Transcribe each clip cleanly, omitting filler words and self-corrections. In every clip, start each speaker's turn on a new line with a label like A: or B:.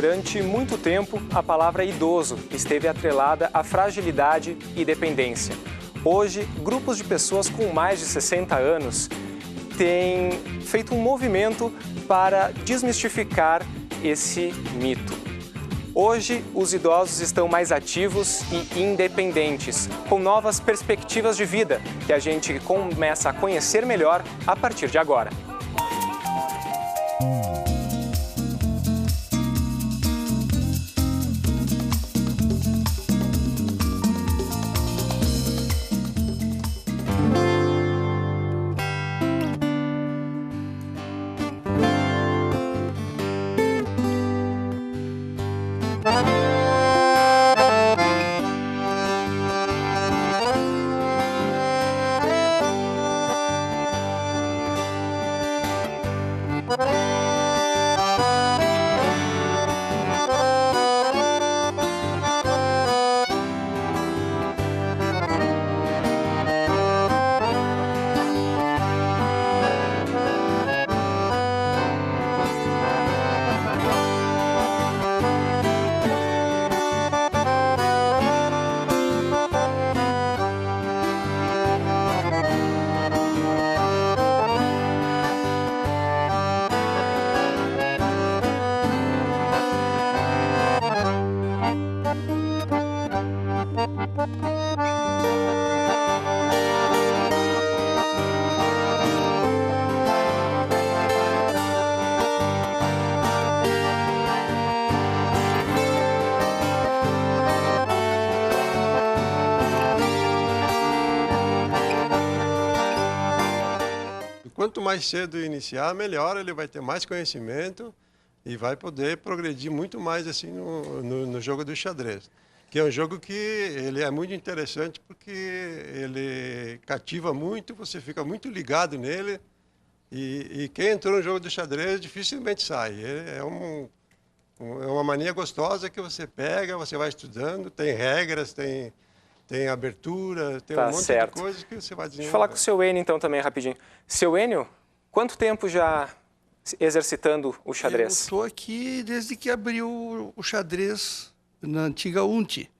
A: Durante muito tempo, a palavra idoso esteve atrelada à fragilidade e dependência. Hoje, grupos de pessoas com mais de 60 anos têm feito um movimento para desmistificar esse mito. Hoje, os idosos estão mais ativos e independentes, com novas perspectivas de vida, que a gente começa a conhecer melhor a partir de agora.
B: Quanto mais cedo iniciar, melhor, ele vai ter mais conhecimento e vai poder progredir muito mais assim no jogo do xadrez. Que é um jogo que ele é muito interessante porque ele cativa muito, você fica muito ligado nele e quem entrou no jogo do xadrez dificilmente sai. É uma mania gostosa que você pega, você vai estudando, tem regras, tem abertura, tem um monte de coisas que você vai desenvolver.
A: Deixa eu falar com o seu Enio então também rapidinho. Seu Enio, quanto tempo já exercitando o xadrez?
C: Eu estou aqui desde que abriu o xadrez na antiga UNT,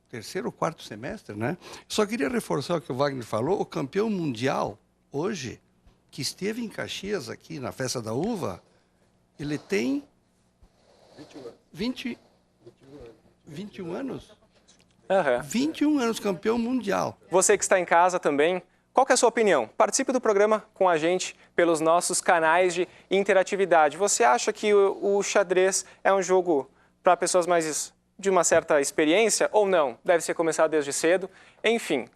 C: terceiro ou quarto semestre, né? Só queria reforçar o que o Wagner falou, o campeão mundial hoje, que esteve em Caxias aqui na Festa da Uva, ele tem 21 anos. 21 anos, campeão mundial.
A: Você que está em casa também, qual que é a sua opinião? Participe do programa com a gente pelos nossos canais de interatividade. Você acha que o xadrez é um jogo para pessoas mais de uma certa experiência ou não? Deve ser começado desde cedo. Enfim,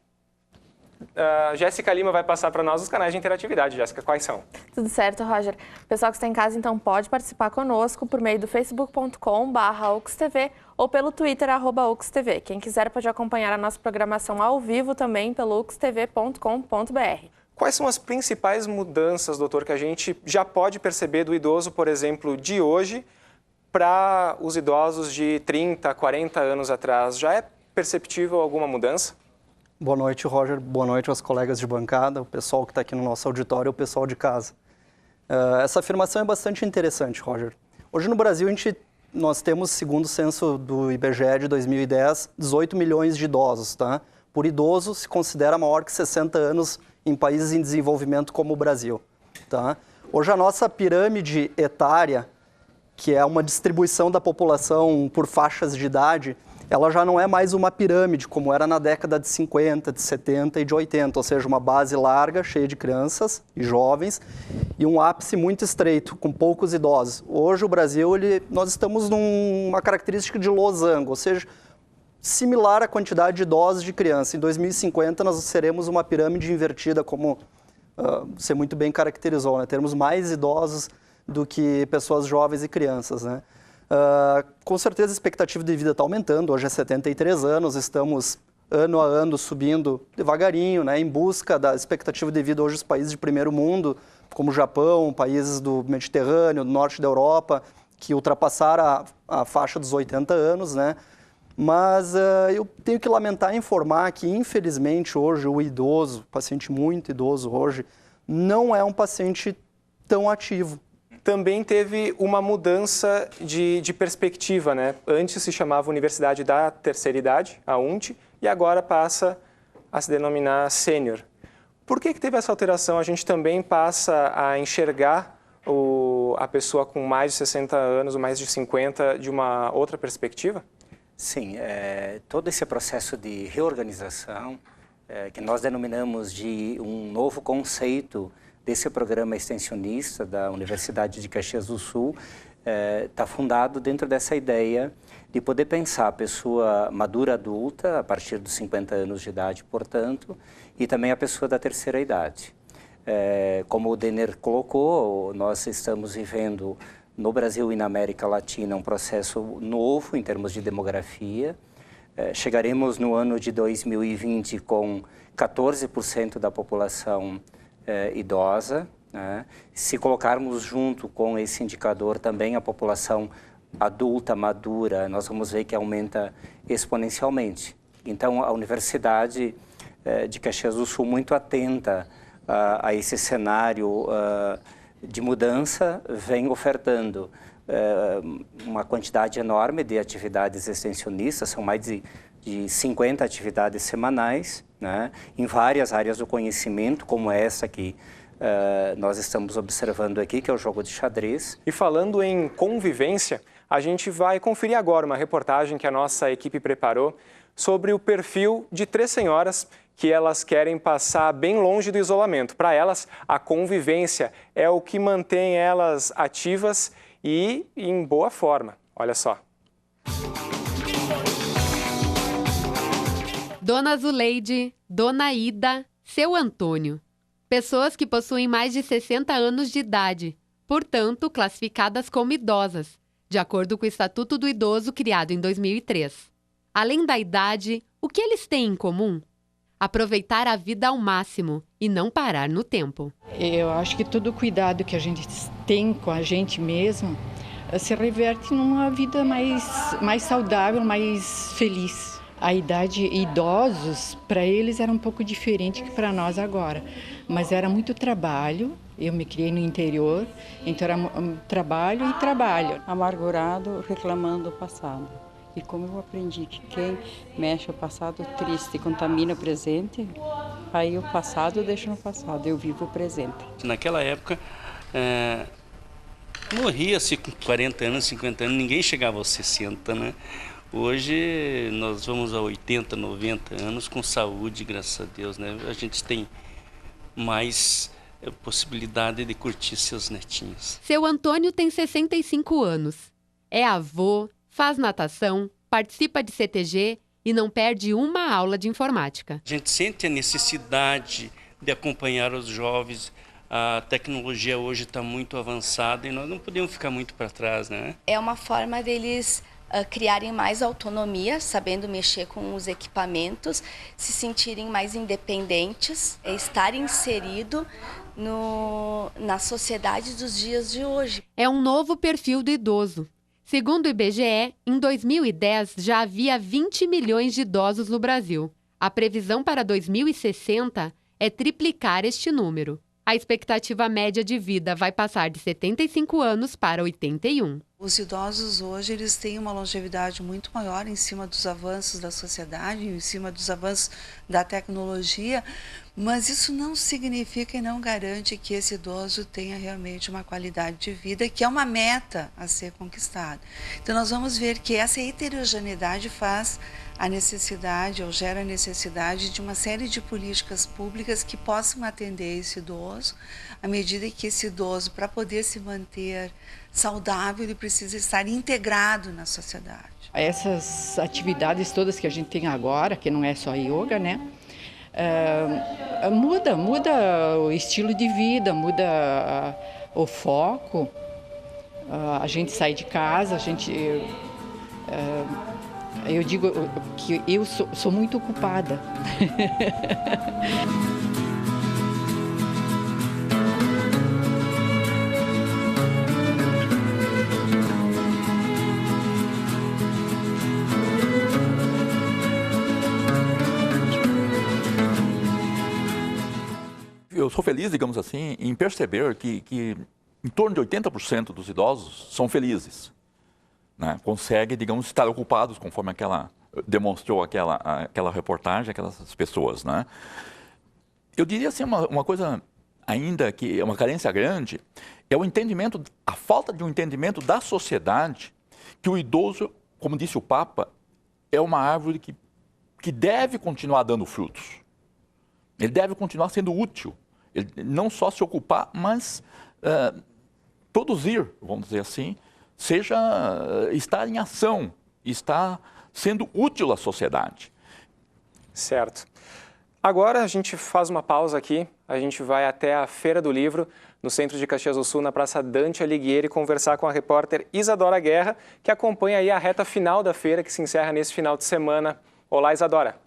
A: Jéssica Lima vai passar para nós os canais de interatividade. Jéssica, quais são?
D: Tudo certo, Roger. O pessoal que está em casa, então, pode participar conosco por meio do facebook.com/UXTV ou pelo Twitter, @UXTV. Quem quiser pode acompanhar a nossa programação ao vivo também pelo uxtv.com.br.
A: Quais são as principais mudanças, doutor, que a gente já pode perceber do idoso, por exemplo, de hoje para os idosos de 30, 40 anos atrás? Já é perceptível alguma mudança?
E: Boa noite, Roger. Boa noite aos colegas de bancada, o pessoal que está aqui no nosso auditório e o pessoal de casa. Essa afirmação é bastante interessante, Roger. Hoje no Brasil, nós temos, segundo o censo do IBGE de 2010, 18 milhões de idosos. Tá? Por idoso, se considera maior que 60 anos em países em desenvolvimento como o Brasil. Tá? Hoje a nossa pirâmide etária, que é uma distribuição da população por faixas de idade, ela já não é mais uma pirâmide, como era na década de 50, de 70 e de 80, ou seja, uma base larga, cheia de crianças e jovens, e um ápice muito estreito, com poucos idosos. Hoje, o Brasil, nós estamos numa característica de losango, ou seja, similar à quantidade de idosos e de crianças. Em 2050, nós seremos uma pirâmide invertida, como você muito bem caracterizou, né? Teremos mais idosos do que pessoas jovens e crianças, né? Com certeza a expectativa de vida está aumentando, hoje é 73 anos, estamos ano a ano subindo devagarinho, né, em busca da expectativa de vida hoje os países de primeiro mundo, como o Japão, países do Mediterrâneo, do norte da Europa, que ultrapassaram a faixa dos 80 anos, né? Mas eu tenho que lamentar e informar que, infelizmente, hoje o idoso, paciente muito idoso hoje, não é um paciente tão ativo.
A: também teve uma mudança de perspectiva, né? Antes se chamava Universidade da Terceira Idade, a UNT, e agora passa a se denominar Sênior. Por que teve essa alteração? A gente também passa a enxergar a pessoa com mais de 60 anos, ou mais de 50, de uma outra perspectiva?
F: Sim, todo esse processo de reorganização, que nós denominamos de um novo conceito desse programa extensionista da Universidade de Caxias do Sul, está fundado dentro dessa ideia de poder pensar a pessoa madura adulta, a partir dos 50 anos de idade, portanto, e também a pessoa da terceira idade. Como o Denner colocou, nós estamos vivendo no Brasil e na América Latina um processo novo em termos de demografia. Chegaremos no ano de 2020 com 14% da população idosa, né? Se colocarmos junto com esse indicador também a população adulta, madura, nós vamos ver que aumenta exponencialmente. Então, a Universidade de Caxias do Sul, muito atenta a esse cenário de mudança, vem ofertando uma quantidade enorme de atividades extensionistas, são mais de 50 atividades semanais, né, em várias áreas do conhecimento, como essa que nós estamos observando aqui, que é o jogo de xadrez.
A: E falando em convivência, a gente vai conferir agora uma reportagem que a nossa equipe preparou sobre o perfil de 3 senhoras que elas querem passar bem longe do isolamento. Para elas, a convivência é o que mantém elas ativas e em boa forma. Olha só.
G: Dona Zuleide, Dona Ida, Seu Antônio. Pessoas que possuem mais de 60 anos de idade, portanto, classificadas como idosas, de acordo com o Estatuto do Idoso criado em 2003. Além da idade, o que eles têm em comum? Aproveitar a vida ao máximo e não parar no tempo.
H: Eu acho que todo o cuidado que a gente tem com a gente mesmo se reverte numa vida mais saudável, mais feliz. A idade idosos, para eles era um pouco diferente que para nós agora, mas era muito trabalho. Eu me criei no interior, então era trabalho e trabalho.
I: Amargurado, reclamando do passado. E como eu aprendi que quem mexe o passado triste contamina o presente, aí o passado eu deixo no passado, eu vivo o presente.
J: Naquela época, morria-se com 40 anos, 50 anos, ninguém chegava aos 60, né? Hoje nós vamos a 80, 90 anos com saúde, graças a Deus, né? A gente tem mais possibilidade de curtir seus netinhos.
G: Seu Antônio tem 65 anos. É avô, faz natação, participa de CTG e não perde uma aula de informática.
J: A gente sente a necessidade de acompanhar os jovens. A tecnologia hoje está muito avançada e nós não podemos ficar muito para trás, né?
K: É uma forma deles criarem mais autonomia, sabendo mexer com os equipamentos, se sentirem mais independentes, estar inserido na sociedade dos dias de hoje.
G: É um novo perfil do idoso. Segundo o IBGE, em 2010 já havia 20 milhões de idosos no Brasil. A previsão para 2060 é triplicar este número. A expectativa média de vida vai passar de 75 anos para 81.
L: Os idosos hoje eles têm uma longevidade muito maior em cima dos avanços da sociedade, em cima dos avanços da tecnologia, mas isso não significa e não garante que esse idoso tenha realmente uma qualidade de vida, que é uma meta a ser conquistada. Então nós vamos ver que essa heterogeneidade faz a necessidade ou gera a necessidade de uma série de políticas públicas que possam atender esse idoso, à medida que esse idoso, para poder se manter saudável, ele precisa estar integrado na sociedade.
H: Essas atividades todas que a gente tem agora, que não é só yoga, né? Muda o estilo de vida, muda o foco. A gente sai de casa, eu digo que eu sou muito ocupada.
M: Eu sou feliz, digamos assim, em perceber que em torno de 80% dos idosos são felizes, né? Conseguem, digamos, estar ocupados, conforme demonstrou aquela reportagem, aquelas pessoas, né? Eu diria assim, uma coisa ainda que é uma carência grande, é o entendimento, a falta de um entendimento da sociedade que o idoso, como disse o Papa, é uma árvore que deve continuar dando frutos. Ele deve continuar sendo útil. Ele não só se ocupar, mas produzir, vamos dizer assim, estar em ação, estar sendo útil à sociedade.
A: Certo. Agora a gente faz uma pausa aqui, a gente vai até a Feira do Livro, no centro de Caxias do Sul, na Praça Dante Alighieri, conversar com a repórter Isadora Guerra, que acompanha aí a reta final da feira, que se encerra nesse final de semana. Olá, Isadora.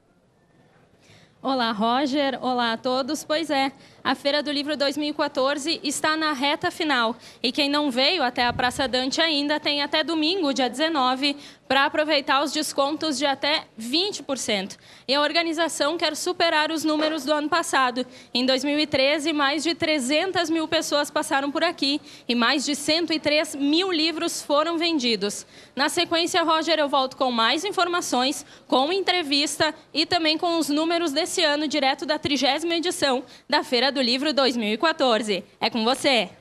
N: Olá, Roger. Olá a todos. Pois é, a Feira do Livro 2014 está na reta final. E quem não veio até a Praça Dante ainda tem até domingo, dia 19, para aproveitar os descontos de até 20%. E a organização quer superar os números do ano passado. Em 2013, mais de 300 mil pessoas passaram por aqui e mais de 103 mil livros foram vendidos. Na sequência, Roger, eu volto com mais informações, com entrevista e também com os números desse ano, direto da 30ª edição da Feira do Livro 2014. É com você.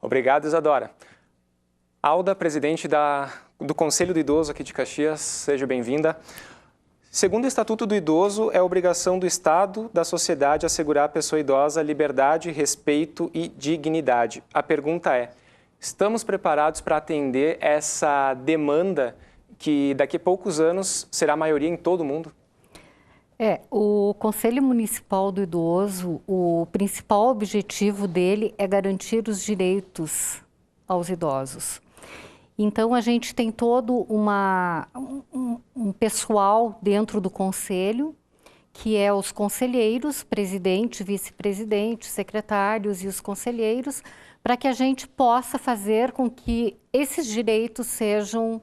A: Obrigado, Isadora. Alda, presidente do Conselho do Idoso aqui de Caxias, seja bem-vinda. Segundo o Estatuto do Idoso, é obrigação do Estado, da sociedade, assegurar à pessoa idosa liberdade, respeito e dignidade. A pergunta é, estamos preparados para atender essa demanda que daqui a poucos anos será a maioria em todo o mundo?
O: O Conselho Municipal do Idoso, o principal objetivo dele é garantir os direitos aos idosos. Então, a gente tem todo um pessoal dentro do Conselho, que é os conselheiros, presidente, vice-presidente, secretários e os conselheiros, para que a gente possa fazer com que esses direitos sejam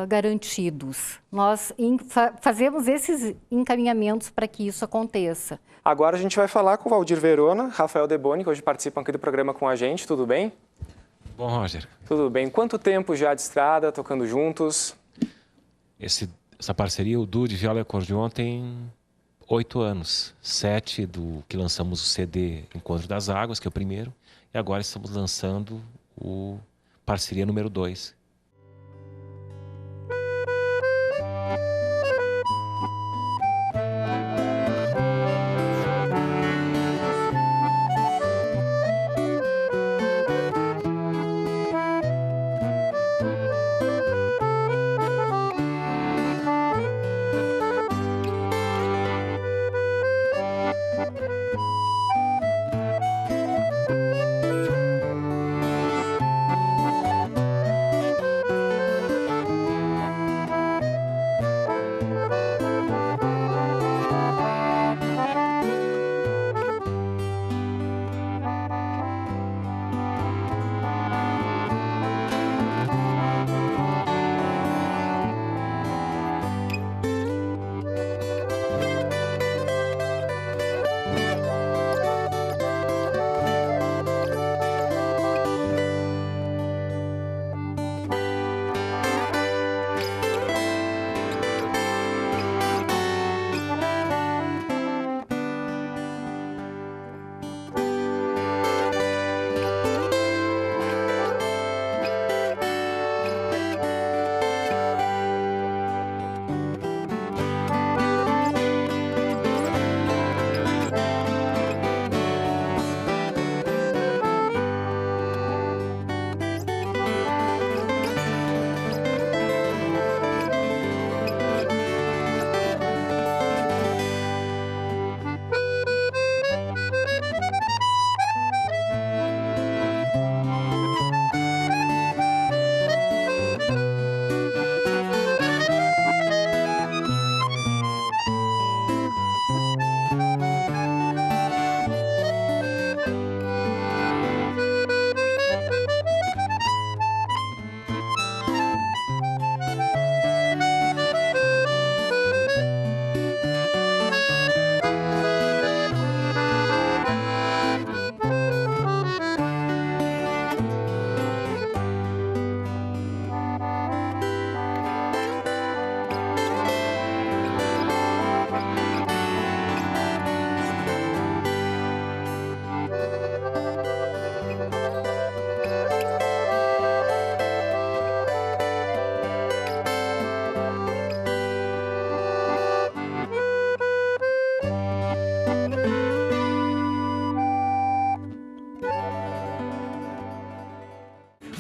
O: garantidos. Nós fazemos esses encaminhamentos para que isso aconteça.
A: Agora a gente vai falar com o Valdir Verona, Rafael Deboni, que hoje participam aqui do programa com a gente. Tudo bem?
P: Bom, Roger.
A: Tudo bem. Quanto tempo já de estrada, tocando juntos?
P: Essa parceria, o duo de viola e acordeon, tem 8 anos. 7 do que lançamos o CD Encontro das Águas, que é o primeiro. E agora estamos lançando o parceria número 2.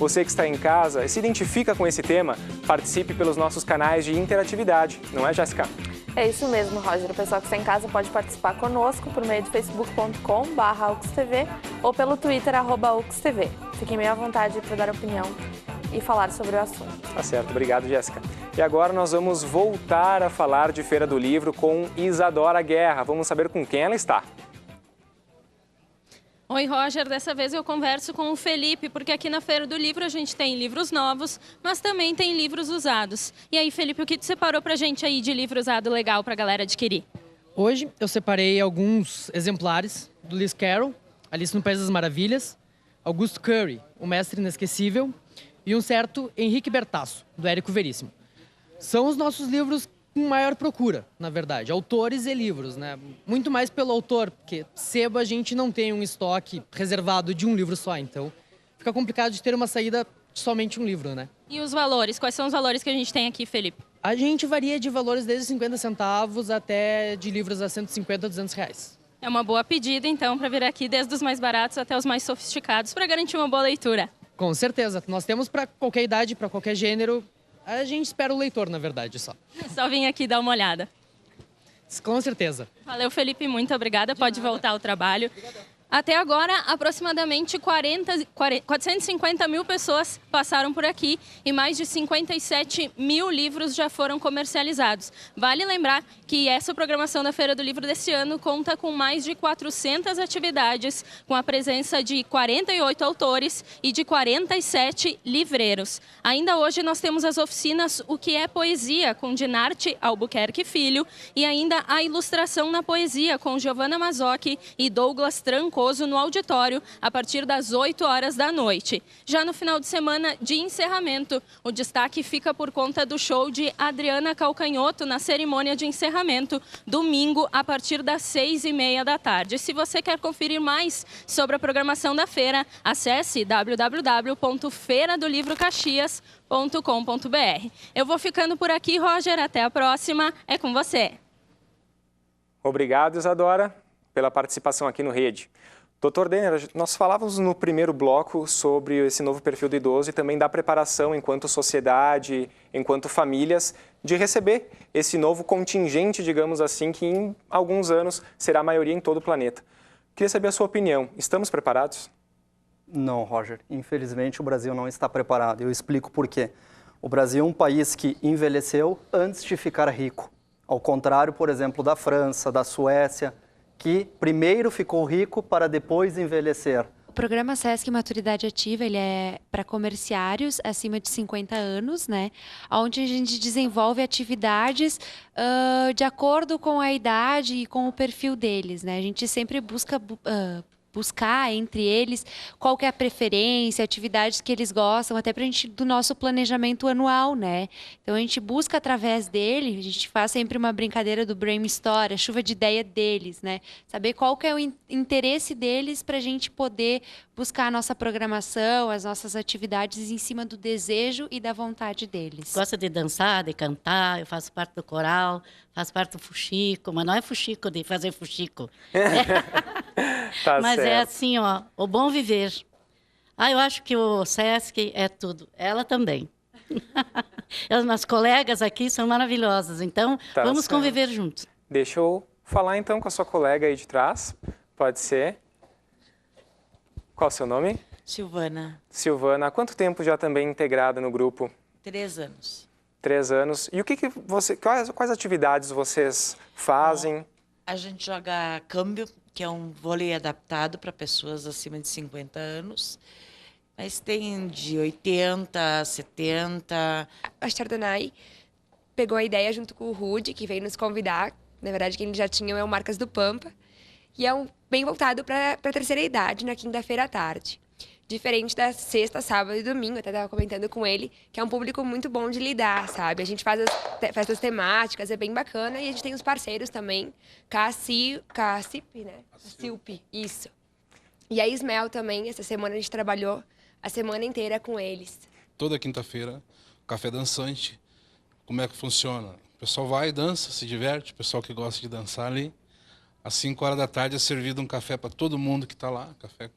A: Você que está em casa e se identifica com esse tema, participe pelos nossos canais de interatividade, não é, Jéssica?
D: É isso mesmo, Roger. O pessoal que está em casa pode participar conosco por meio do facebook.com/UXTV ou pelo Twitter @UXTV. Fiquem bem à vontade para dar opinião e falar sobre o assunto.
A: Tá certo, obrigado, Jéssica. E agora nós vamos voltar a falar de Feira do Livro com Isadora Guerra. Vamos saber com quem ela está.
N: Oi, Roger. Dessa vez eu converso com o Felipe, porque aqui na Feira do Livro a gente tem livros novos, mas também tem livros usados. E aí, Felipe, o que tu separou pra gente aí de livro usado legal pra galera adquirir?
Q: Hoje eu separei alguns exemplares do Lewis Carroll, Alice no País das Maravilhas, Augusto Curry, O Mestre Inesquecível, e um certo Henrique Bertasso, do Érico Veríssimo. São os nossos livros com maior procura, na verdade, autores e livros, né? Muito mais pelo autor, porque sebo a gente não tem um estoque reservado de um livro só, então fica complicado de ter uma saída de somente um livro, né?
N: E os valores? Quais são os valores que a gente tem aqui, Felipe?
Q: A gente varia de valores desde 50 centavos até de livros a 150 a 200 reais.
N: É uma boa pedida, então, para vir aqui desde os mais baratos até os mais sofisticados, para garantir uma boa leitura.
Q: Com certeza. Nós temos para qualquer idade, para qualquer gênero. A gente espera o leitor, na verdade, só.
N: Só vim aqui dar uma olhada.
Q: Com certeza.
N: Valeu, Felipe. Muito obrigada. Pode voltar ao trabalho. Até agora, aproximadamente 450 mil pessoas passaram por aqui e mais de 57 mil livros já foram comercializados. Vale lembrar que essa programação da Feira do Livro deste ano conta com mais de 400 atividades, com a presença de 48 autores e de 47 livreiros. Ainda hoje nós temos as oficinas O que é Poesia, com Dinarte Albuquerque Filho, e ainda a Ilustração na Poesia, com Giovanna Mazocchi e Douglas Trancoso, no auditório, a partir das 8 horas da noite. Já no final de semana de encerramento, o destaque fica por conta do show de Adriana Calcanhoto na cerimônia de encerramento, domingo, a partir das 6h30 da tarde. Se você quer conferir mais sobre a programação da feira, acesse www.feiradolivrocaxias.com.br. Eu vou ficando por aqui, Roger. Até a próxima. É com você.
A: Obrigado, Isadora, pela participação aqui no Rede. Doutor Denner, nós falávamos no primeiro bloco sobre esse novo perfil do idoso e também da preparação enquanto sociedade, enquanto famílias, de receber esse novo contingente, digamos assim, que em alguns anos será a maioria em todo o planeta. Queria saber a sua opinião. Estamos preparados?
E: Não, Roger. Infelizmente, o Brasil não está preparado. Eu explico por quê. O Brasil é um país que envelheceu antes de ficar rico. Ao contrário, por exemplo, da França, da Suécia, que primeiro ficou rico para depois envelhecer.
R: O programa Sesc Maturidade Ativa, ele é para comerciários acima de 50 anos, né? Onde a gente desenvolve atividades de acordo com a idade e com o perfil deles, né? A gente sempre busca buscar entre eles qual que é a preferência, atividades que eles gostam, até para a gente do nosso planejamento anual, né? Então a gente busca através dele, a gente faz sempre uma brincadeira do brainstorm, a chuva de ideia deles, né? Saber qual que é o interesse deles para a gente poder buscar a nossa programação, as nossas atividades em cima do desejo e da vontade deles.
S: Gosto de dançar, de cantar, eu faço parte do coral, faço parte do fuxico, mas não é fuxico de fazer fuxico.
A: Tá
S: mas
A: certo.
S: é assim, ó, o bom viver. Eu acho que o Sesc é tudo. Ela também. As minhas colegas aqui são maravilhosas, então
A: Tá
S: vamos
A: certo.
S: conviver juntos.
A: Deixa eu falar então com a sua colega aí de trás. Pode ser. Qual o seu nome?
T: Silvana,
A: Silvana. Há quanto tempo já também integrada no grupo?
T: 3 anos.
A: 3 anos. E o que você, quais atividades vocês fazem?
T: A gente joga câmbio, que é um vôlei adaptado para pessoas acima de 50 anos. Mas tem de 80, 70.
U: A Chardonnay pegou a ideia junto com o Rude, que veio nos convidar. Na verdade, quem ele já tinha é o Marcas do Pampa. E é bem voltado para a terceira idade, na quinta-feira à tarde. Diferente da sexta, sábado e domingo, até estava comentando com ele, que é um público muito bom de lidar, sabe? A gente faz as festas temáticas, é bem bacana. E a gente tem os parceiros também, CIP, né? A CIP, isso. E a Ismel também, essa semana a gente trabalhou a semana inteira com eles.
V: Toda quinta-feira, café dançante. Como é que funciona? O pessoal vai, dança, se diverte, o pessoal que gosta de dançar ali. Às 5 horas da tarde é servido um café para todo mundo que está lá, café,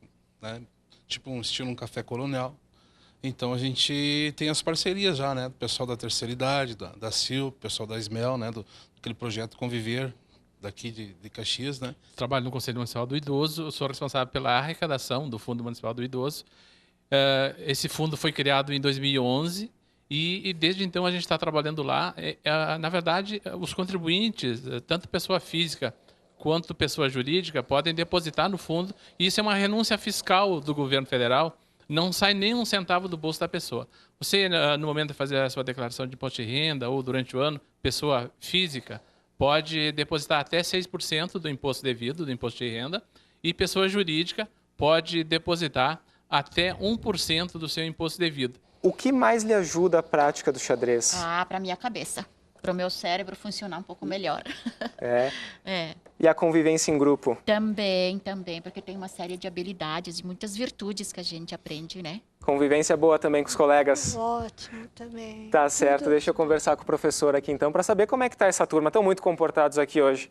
V: né? Tipo um estilo um café colonial. Então a gente tem as parcerias já, né? Do pessoal da terceira idade, da CIL, pessoal da SMEL, né? Aquele projeto Conviver, daqui de Caxias, né?
B: Trabalho no Conselho Municipal do Idoso, eu sou responsável pela arrecadação do Fundo Municipal do Idoso. Esse fundo foi criado em 2011 e desde então a gente está trabalhando lá. Na verdade, os contribuintes, tanto pessoa física quanto pessoa jurídica, podem depositar no fundo, e isso é uma renúncia fiscal do governo federal, não sai nem um centavo do bolso da pessoa. Você, no momento de fazer a sua declaração de imposto de renda ou durante o ano, pessoa física, pode depositar até 6% do imposto devido, do imposto de renda, e pessoa jurídica pode depositar até 1% do seu imposto devido.
A: O que mais lhe ajuda a prática do xadrez?
C: Para minha cabeça, para o meu cérebro funcionar um pouco melhor.
A: É. E a convivência em grupo?
C: Também, porque tem uma série de habilidades e muitas virtudes que a gente aprende, né?
A: Convivência boa também com os colegas?
W: Ótimo, também.
A: Tá certo, deixa eu conversar com o professor aqui então, para saber como é que tá essa turma. Estão muito comportados aqui hoje.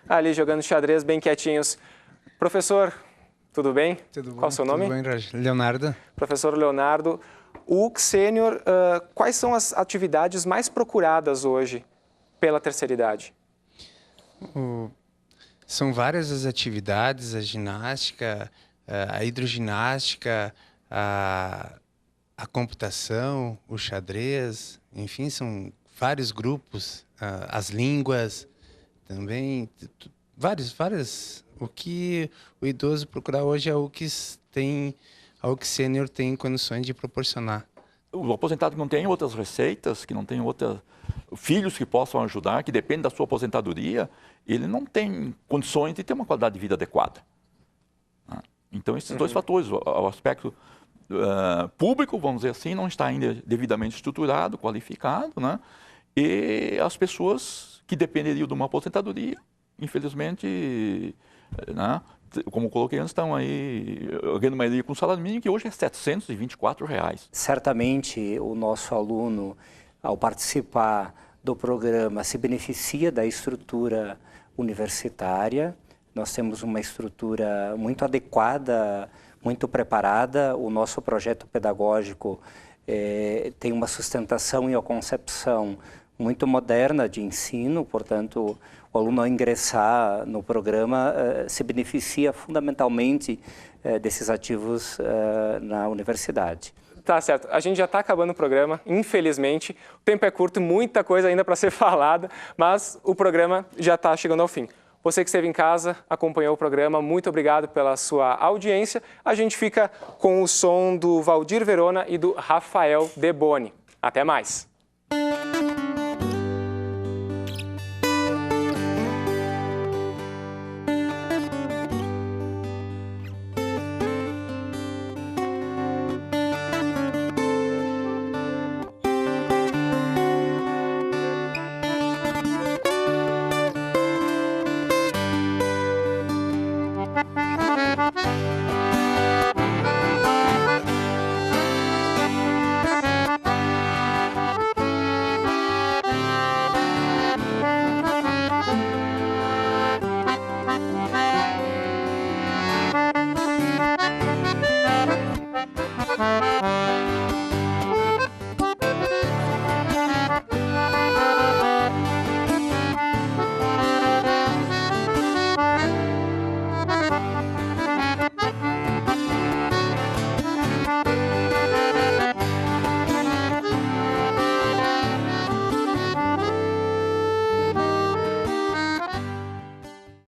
A: Ali jogando xadrez, bem quietinhos. Professor, tudo bem?
X: Tudo bom.
A: Qual é o seu nome?
X: Tudo bem, Roger. Leonardo.
A: Professor Leonardo. O UX Sênior, quais são as atividades mais procuradas hoje pela terceira idade?
X: São várias as atividades, a ginástica, a hidroginástica, a computação, o xadrez, enfim, são vários grupos, as línguas também, várias. O que o idoso procura hoje é o que a UX Sênior tem condições de proporcionar.
M: O aposentado que não tem outras receitas, que não tem outros filhos que possam ajudar, que depende da sua aposentadoria, ele não tem condições de ter uma qualidade de vida adequada. Então, esses dois fatores, o aspecto público, vamos dizer assim, não está ainda devidamente estruturado, qualificado, né? E as pessoas que dependeriam de uma aposentadoria, infelizmente, né? Como eu coloquei antes, estão aí, a grande maioria com salário mínimo, que hoje é R$ 724.
F: Certamente, o nosso aluno, ao participar do programa, se beneficia da estrutura universitária. Nós temos uma estrutura muito adequada, muito preparada. O nosso projeto pedagógico tem uma sustentação e uma concepção muito moderna de ensino, portanto, o aluno, ao ingressar no programa, se beneficia fundamentalmente desses ativos na universidade.
A: Tá certo. A gente já está acabando o programa, infelizmente. O tempo é curto, muita coisa ainda para ser falada, mas o programa já está chegando ao fim. Você que esteve em casa, acompanhou o programa, muito obrigado pela sua audiência. A gente fica com o som do Valdir Verona e do Rafael Deboni. Até mais!